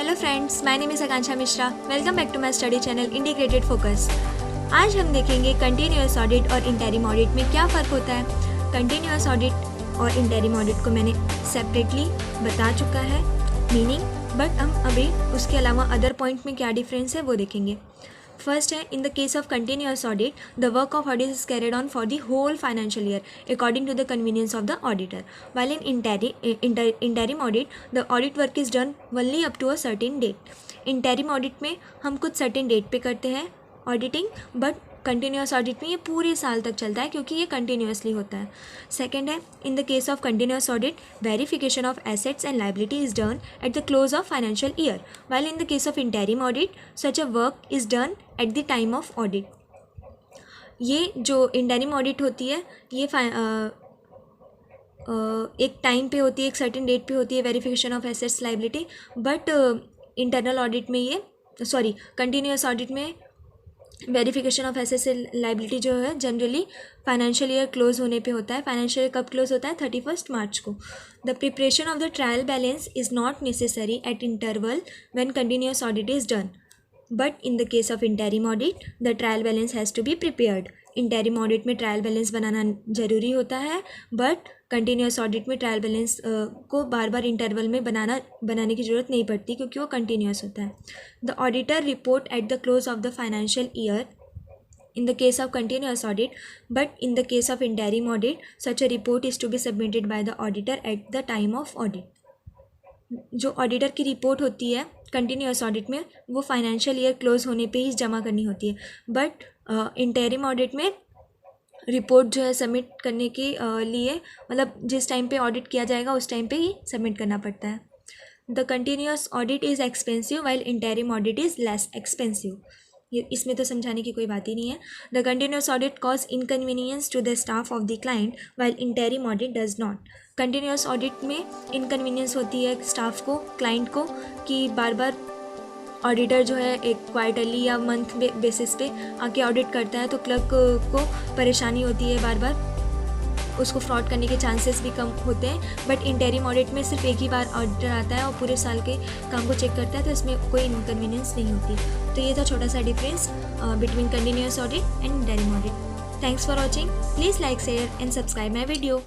Hello friends, my name is Akanksha Mishra. Welcome back to my study channel integrated focus. आज हम देखेंगे continuous audit और interim audit में क्या फ़र्क होता है। कंटिन्यूअस ऑडिट और इंटरिम ऑडिट को मैंने सेपरेटली बता चुका है मीनिंग, बट हम अभी उसके अलावा अदर पॉइंट में क्या डिफरेंस है वो देखेंगे। फर्स्ट है, in the case of continuous audit the work of audit is carried on for the whole financial year according to the convenience of the auditor, while in interim audit the audit work is done only up to a certain date. interim audit में हम कुछ certain date पे करते हैं auditing, but continuous audit में ये पूरे साल तक चलता है क्योंकि ये कंटिन्यूअसली होता है। सेकेंड है, in the case of continuous audit verification of assets and liability is done at the close of financial year, while in the case of interim audit such a work is done at the time of audit. ये जो interim audit होती है ये एक time पे होती है, एक सर्टेन डेट पे होती है verification of assets liability, but internal audit में कंटिन्यूअस ऑडिट में वेरिफिकेशन ऑफ एसेट्स लाइबिलिटी जो है जनरली फाइनेंशियल ईयर क्लोज होने पे होता है। फाइनेंशियल ईयर कब क्लोज होता है? 31 मार्च को। The preparation of the trial balance is not necessary at interval when continuous audit is done, but in the case of interim audit the trial balance has to be prepared. Interim audit में trial balance बनाना ज़रूरी होता है, but continuous audit में trial balance को बार बार interval में बनाने की ज़रूरत नहीं पड़ती क्योंकि वो कंटिन्यूअस होता है। The auditor report at the close of the financial year in the case of continuous audit, but in the case of interim audit such a report is to be submitted by the auditor at the time of audit. जो auditor की report होती है continuous audit में वो financial year close होने पे ही जमा करनी होती है, बट इंटरिम ऑडिट में रिपोर्ट जो है सबमिट करने के लिए मतलब जिस टाइम पे ऑडिट किया जाएगा उस टाइम पे ही सबमिट करना पड़ता है। The continuous audit is expensive while interim audit is less expensive. ये इसमें तो समझाने की कोई बात ही नहीं है। The continuous audit cause inconvenience to the staff of the client while interim audit does not. Continuous audit में इनकन्वीनियंस होती है स्टाफ को, क्लाइंट को, कि बार बार ऑडिटर जो है एक क्वार्टरली या मंथ बेसिस पे आके ऑडिट करता है तो क्लर्क को परेशानी होती है, बार बार उसको फ्रॉड करने के चांसेस भी कम होते हैं। बट इंटरिम ऑडिट में सिर्फ एक ही बार ऑडिटर आता है और पूरे साल के काम को चेक करता है, तो इसमें कोई इनकन्वीनियंस नहीं होती। तो ये था छोटा सा difference between continuous audit and interim audit. Thanks for watching. Please like, share and subscribe my video.